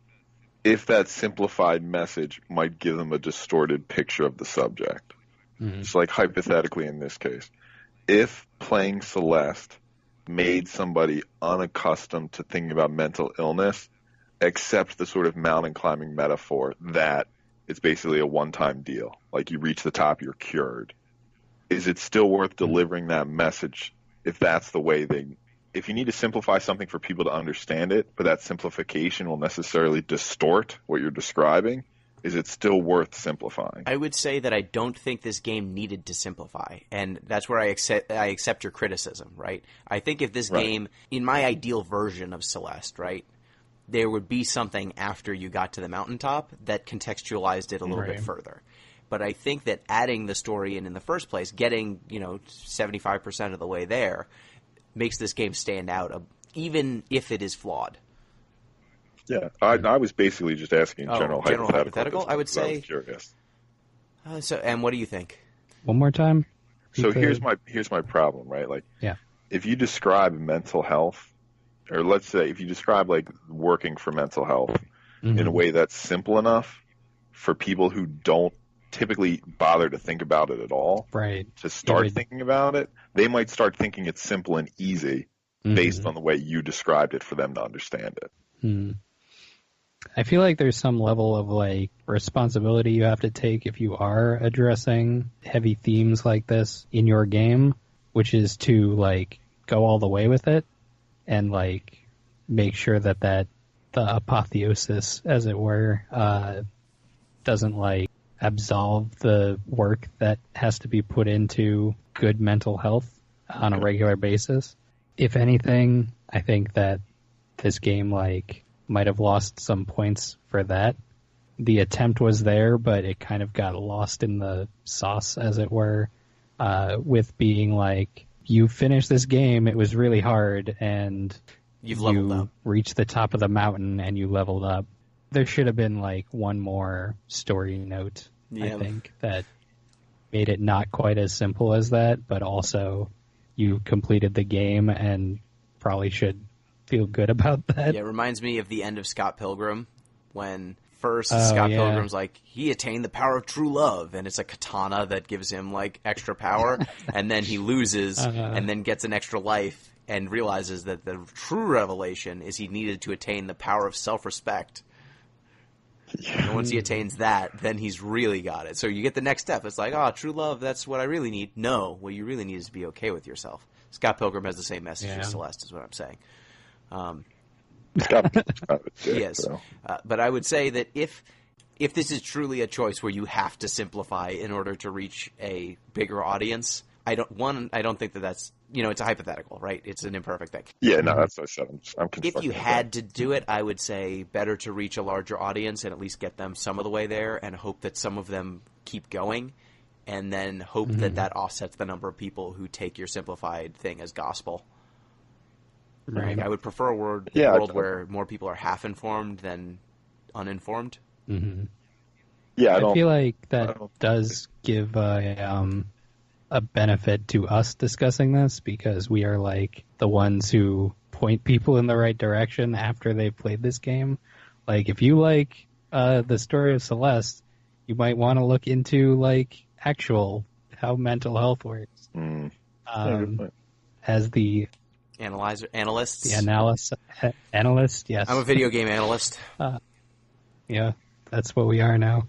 if that simplified message might give them a distorted picture of the subject? It's like hypothetically in this case. If playing Celeste made somebody unaccustomed to thinking about mental illness, except the sort of mountain climbing metaphor that it's basically a one-time deal. Like you reach the top, you're cured. Is it still worth delivering that message if that's the way if you need to simplify something for people to understand it, but that simplification will necessarily distort what you're describing, is it still worth simplifying? I would say that I don't think this game needed to simplify, and that's where I accept your criticism, right? I think if this game, in my ideal version of Celeste, right, there would be something after you got to the mountaintop that contextualized it a little bit further. But I think that adding the story in the first place, getting 75% of the way there, makes this game stand out, even if it is flawed. Yeah, I was basically just asking general hypothetical. I would say. I was curious. And what do you think? One more time. So here's my problem, right? If you describe mental health, or let's say if you describe working for mental health in a way that's simple enough for people who don't typically bother to think about it at all, to start thinking about it, they might start thinking it's simple and easy based on the way you described it for them to understand it. I feel like there's some level of responsibility you have to take if you are addressing heavy themes like this in your game, which is to go all the way with it and make sure that the apotheosis, as it were, doesn't absolve the work that has to be put into good mental health on a regular basis. If anything, I think that this game might have lost some points for that. The attempt was there, but it kind of got lost in the sauce, as it were, with being you finished this game, it was really hard, and You've leveled up. Reached the top of the mountain and you leveled up. There should have been one more story note, I think, that made it not quite as simple as that, but also you completed the game and probably should feel good about that. Yeah, it reminds me of the end of Scott Pilgrim when first Scott Pilgrim's like, he attained the power of true love, and it's a katana that gives him like extra power, and then he loses and then gets an extra life and realizes that the true revelation is he needed to attain the power of self-respect. And once he attains that, then he's really got it. So you get the next step. It's like, true love, that's what I really need. No, what you really need is to be okay with yourself. Scott Pilgrim has the same message as Celeste, is what I'm saying. Yes. But I would say that if this is truly a choice where you have to simplify in order to reach a bigger audience, I don't think that's, it's a hypothetical, right? It's an imperfect thing. Yeah, no, that's what I said. I'm if you had to do it, I would say better to reach a larger audience and at least get them some of the way there and hope that some of them keep going, and then hope that offsets the number of people who take your simplified thing as gospel. Right. Like, I would prefer a world where more people are half informed than uninformed. Mm-hmm. Yeah, I feel like that does give a benefit to us discussing this, because we are like the ones who point people in the right direction after they've played this game. Like, if you like the story of Celeste, you might want to look into like actual how mental health works. As the analyst, yes. I'm a video game analyst. Yeah, that's what we are now.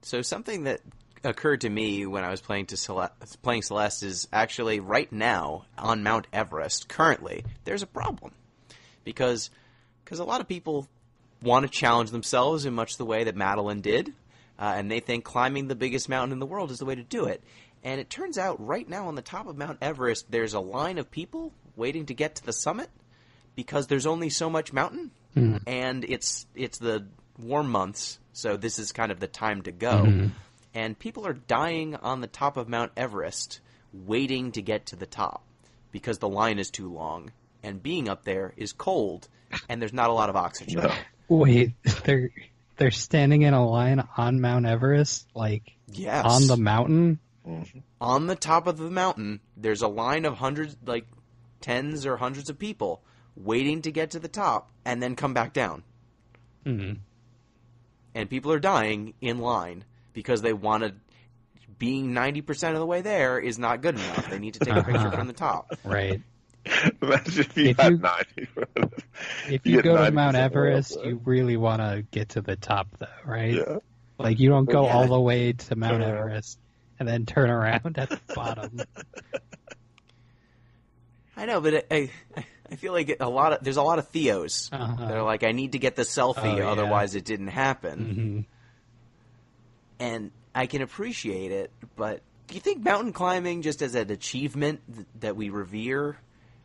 So something that occurred to me when I was playing Celeste is actually right now on Mount Everest, currently, there's a problem. Because a lot of people want to challenge themselves in much the way that Madeline did, and they think climbing the biggest mountain in the world is the way to do it. And it turns out right now on the top of Mount Everest, there's a line of people waiting to get to the summit because there's only so much mountain, and it's the warm months, so this is kind of the time to go. And people are dying on the top of Mount Everest waiting to get to the top because the line is too long, and being up there is cold, and there's not a lot of oxygen. No. Wait, they're standing in a line on Mount Everest, like on the mountain? On the top of the mountain, there's a line of hundreds, like tens or hundreds of people waiting to get to the top and then come back down. And people are dying in line because they want to. Being 90% of the way there is not good enough. They need to take a picture from the top. Right. Imagine if you had 90. If you go to Mount Everest, you really want to get to the top, though, right? Yeah. Like, you don't go all the way to Mount Everest and then turn around at the bottom. I know, but I feel like there's a lot of Theos. They're like, I need to get the selfie, otherwise it didn't happen. And I can appreciate it, but do you think mountain climbing, just as an achievement that we revere,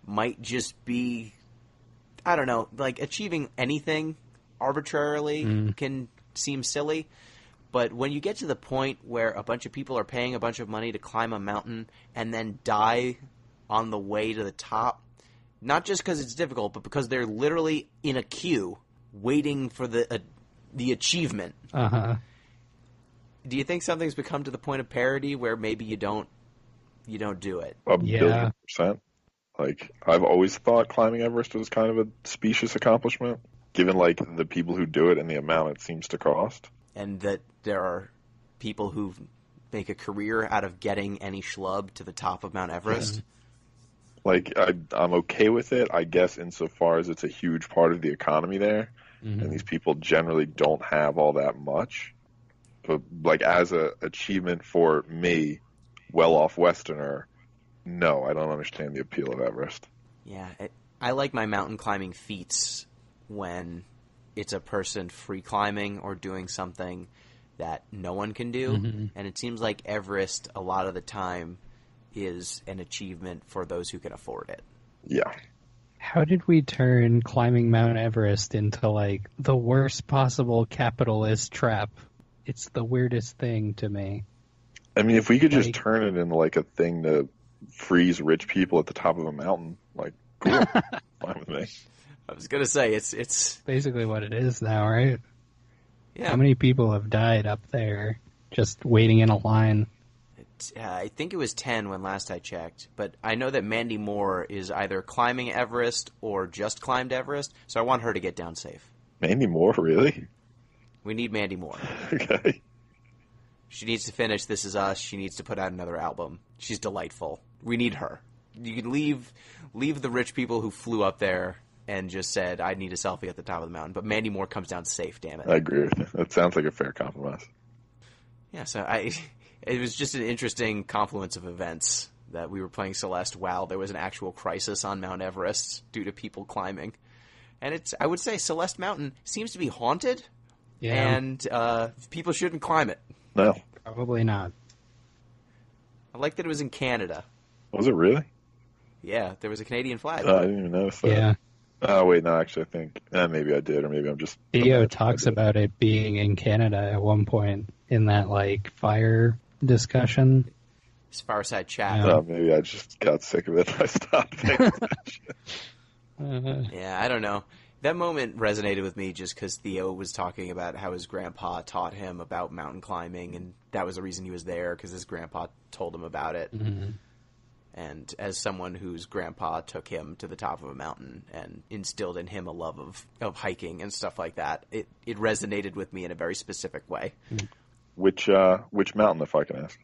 might just be, I don't know, like achieving anything arbitrarily can seem silly, but when you get to the point where a bunch of people are paying a bunch of money to climb a mountain and then die on the way to the top, not just because it's difficult, but because they're literally in a queue waiting for the achievement. Do you think something's become to the point of parody where maybe you don't do it? 1,000,000,000%. Like, I've always thought climbing Everest was kind of a specious accomplishment, given like the people who do it and the amount it seems to cost. And that there are people who make a career out of getting any schlub to the top of Mount Everest. Like, I'm okay with it, I guess, insofar as it's a huge part of the economy there, and these people generally don't have all that much. But, like, as a achievement for me, well-off Westerner, no, I don't understand the appeal of Everest. Yeah, I like my mountain climbing feats when it's a person free climbing or doing something that no one can do. And it seems like Everest, a lot of the time, is an achievement for those who can afford it. Yeah. How did we turn climbing Mount Everest into, like, the worst possible capitalist trap? It's the weirdest thing to me. I mean, if we could just turn it into, like, a thing to freeze rich people at the top of a mountain, like, cool. Fine with me. I was going to say, it's basically what it is now, right? Yeah. How many people have died up there just waiting in a line? I think it was 10 when last I checked, but I know that Mandy Moore is either climbing Everest or just climbed Everest, so I want her to get down safe. Mandy Moore, really? We need Mandy Moore. Okay. She needs to finish This Is Us. She needs to put out another album. She's delightful. We need her. You could leave the rich people who flew up there and just said, I need a selfie at the top of the mountain. But Mandy Moore comes down safe, damn it. I agree with you. That sounds like a fair compromise. Yeah, so it was just an interesting confluence of events that we were playing Celeste while there was an actual crisis on Mount Everest due to people climbing. And I would say Celeste Mountain seems to be haunted, and people shouldn't climb it. No. Probably not. I like that it was in Canada. Was it really? Yeah, there was a Canadian flag. I didn't even notice that. Yeah. Oh, wait, no, actually, I think maybe I did, or maybe I'm just... Theo talks about it being in Canada at one point in that, fire discussion. It's Fireside Chat. Yeah. Maybe I just got sick of it and I stopped paying attention. Yeah, I don't know. That moment resonated with me just because Theo was talking about how his grandpa taught him about mountain climbing, and that was the reason he was there, because his grandpa told him about it. Mm-hmm. And as someone whose grandpa took him to the top of a mountain and instilled in him a love of hiking and stuff like that, it resonated with me in a very specific way. Which mountain, if I can ask?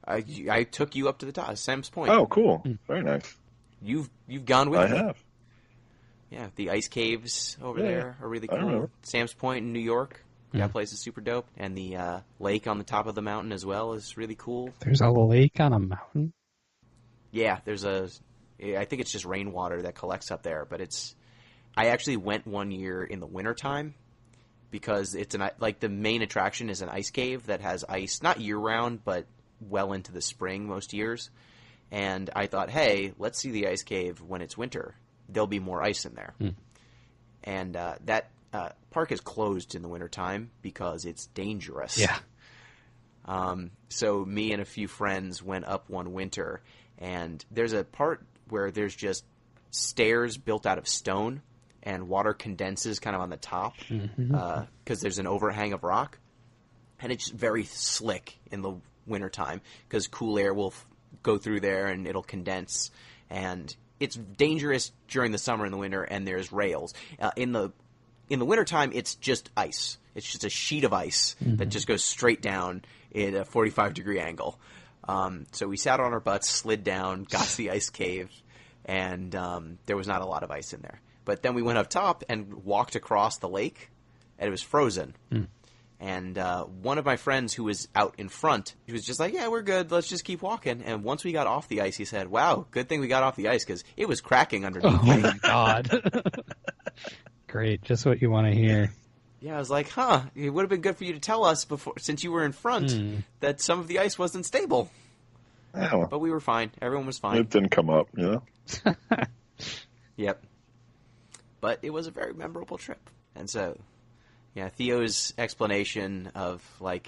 I took you up to the top, Sam's Point. Oh, cool. Very nice. You've gone with I me. have. Yeah, the ice caves over Yeah, there are really I cool. remember. Sam's Point in New York, that place is super dope. And the lake on the top of the mountain as well is really cool. There's a lake on a mountain? Yeah, I think it's just rainwater that collects up there, but I actually went one year in the wintertime because it's the main attraction is an ice cave that has ice, not year round, but well into the spring most years. And I thought, hey, let's see the ice cave when it's winter. There'll be more ice in there. And that park is closed in the wintertime because it's dangerous. Yeah. So me and a few friends went up one winter, and there's a part where there's just stairs built out of stone, and water condenses kind of on the top because there's an overhang of rock. And it's just very slick in the wintertime because cool air will go through there and it'll condense. And it's dangerous during the summer and the winter, and there's rails. In the wintertime, it's just ice. It's just a sheet of ice that just goes straight down in a 45-degree angle. So we sat on our butts, slid down, got to the ice cave, and there was not a lot of ice in there. But then we went up top and walked across the lake, and it was frozen. And one of my friends who was out in front, he was just like, yeah, we're good. Let's just keep walking. And once we got off the ice, he said, wow, good thing we got off the ice because it was cracking underneath. Oh, my God. Great. Just what you want to hear. Yeah, I was like, it would have been good for you to tell us before, since you were in front, that some of the ice wasn't stable. Yeah, well, But we were fine. Everyone was fine. it didn't come up, you know? Yep. But it was a very memorable trip. And so, yeah, Theo's explanation of,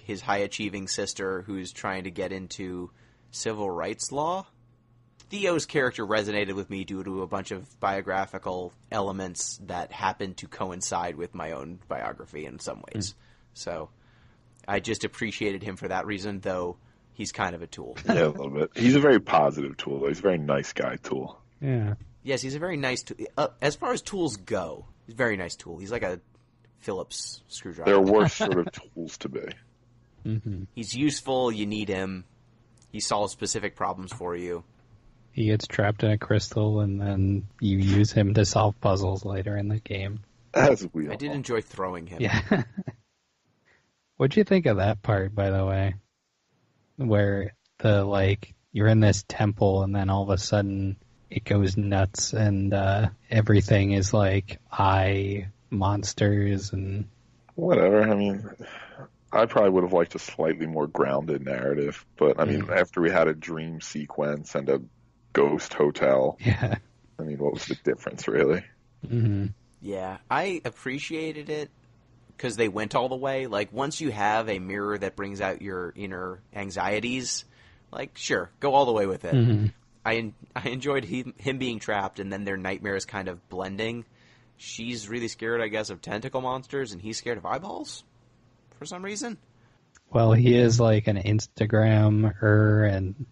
his high-achieving sister who's trying to get into civil rights law. Theo's character resonated with me due to a bunch of biographical elements that happened to coincide with my own biography in some ways. So I just appreciated him for that reason, though he's kind of a tool. Yeah, a little bit. He's a very positive tool, though. He's a very nice guy tool. Yeah. Yes, he's a very nice tool. As far as tools go, he's a very nice tool. He's like a Phillips screwdriver. There are worse sort of tools to be. He's useful. You need him. He solves specific problems for you. He gets trapped in a crystal, and then you use him to solve puzzles later in the game. As we all. I did enjoy throwing him. Yeah. What'd you think of that part, by the way? Where you're in this temple, and then all of a sudden it goes nuts, and everything is eye monsters and... Whatever. I mean, I probably would have liked a slightly more grounded narrative, but I mean, after we had a dream sequence and a ghost hotel, Yeah. I mean, what was the difference, really? Yeah, I appreciated it because they went all the way. Once you have a mirror that brings out your inner anxieties, sure, go all the way with it. I enjoyed him being trapped, and then their nightmares kind of blending. She's really scared, I guess, of tentacle monsters, and he's scared of eyeballs for some reason. Well, he is like an Instagrammer, and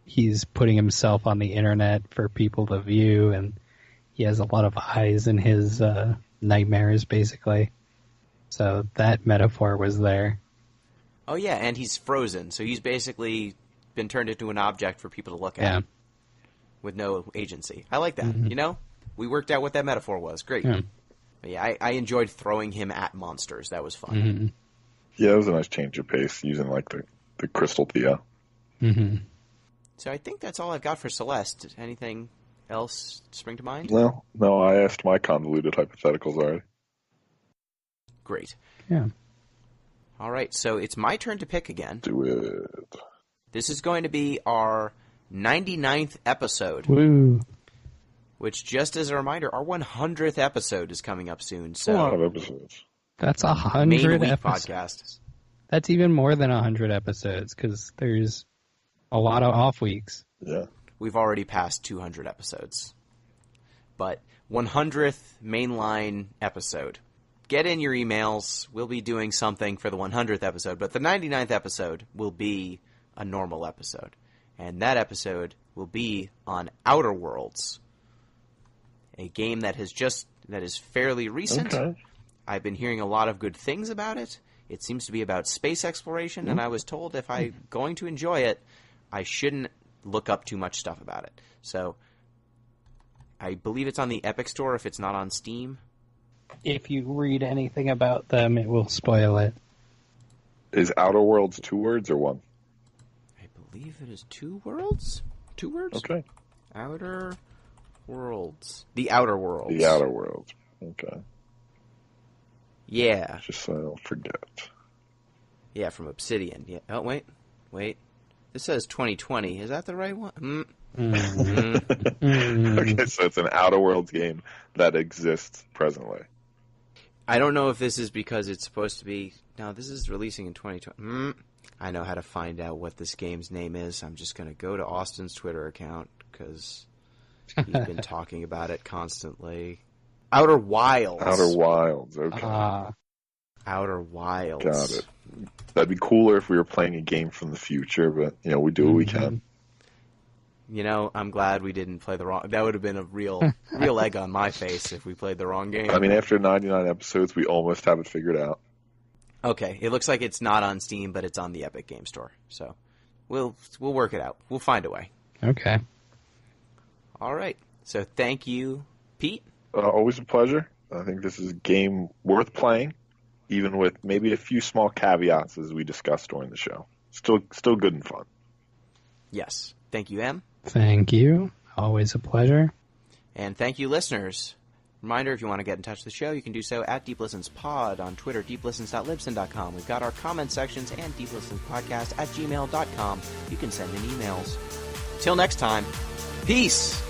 he's putting himself on the internet for people to view, and he has a lot of eyes in his nightmares, basically. So that metaphor was there. Oh, yeah, and he's frozen, so he's basically been turned into an object for people to look at with no agency. I like that, you know? We worked out what that metaphor was. Great. Yeah. But yeah, I enjoyed throwing him at monsters. That was fun. Mm-hmm. Yeah, it was a nice change of pace using like the crystal Theo. Mm-hmm. So I think that's all I've got for Celeste. Anything else spring to mind? No, I asked my convoluted hypotheticals already. Great. Yeah. All right, so it's my turn to pick again. Do it. This is going to be our 99th episode. Woo. Which, just as a reminder, our 100th episode is coming up soon. So A lot of episodes. That's 100 main week episodes. podcast. That's even more than 100 episodes, because there's a lot of off weeks. Yeah. We've already passed 200 episodes. But 100th mainline episode. Get in your emails. We'll be doing something for the 100th episode, but the 99th episode will be a normal episode. And that episode will be on Outer Worlds, a game that is fairly recent. Okay. I've been hearing a lot of good things about it. It seems to be about space exploration, and I was told if I'm going to enjoy it, I shouldn't look up too much stuff about it. So I believe it's on the Epic Store if it's not on Steam. If you read anything about them, it will spoil it. Is Outer Worlds 2 words or 1? I believe it is 2 worlds? 2 words? Okay. Outer Worlds. The Outer Worlds. The Outer Worlds. Okay. Yeah. Just so I don't forget. Yeah, from Obsidian. Yeah. Oh, wait. This says 2020. Is that the right one? Okay, so it's an Outer Worlds game that exists presently. I don't know if this is because it's supposed to be... No, this is releasing in 2020. I know how to find out what this game's name is. I'm just going to go to Austin's Twitter account because he's been talking about it constantly. Outer Wilds. Outer Wilds, okay. Outer Wilds. Got it. That'd be cooler if we were playing a game from the future, but, we do what we can. I'm glad we didn't play the wrong... That would have been a real egg on my face if we played the wrong game. I mean, after 99 episodes, we almost have it figured out. Okay, it looks like it's not on Steam, but it's on the Epic Game Store. So we'll work it out. We'll find a way. Okay. All right. So thank you, Pete. Always a pleasure. I think this is a game worth playing, even with maybe a few small caveats as we discussed during the show. Still good and fun. Yes. Thank you, Em. Thank you. Always a pleasure. And thank you, listeners. Reminder, if you want to get in touch with the show, you can do so at DeepListensPod, on Twitter, deeplistens.libsyn.com. We've got our comment sections and deeplistenspodcast@gmail.com. You can send in emails. Till next time, peace!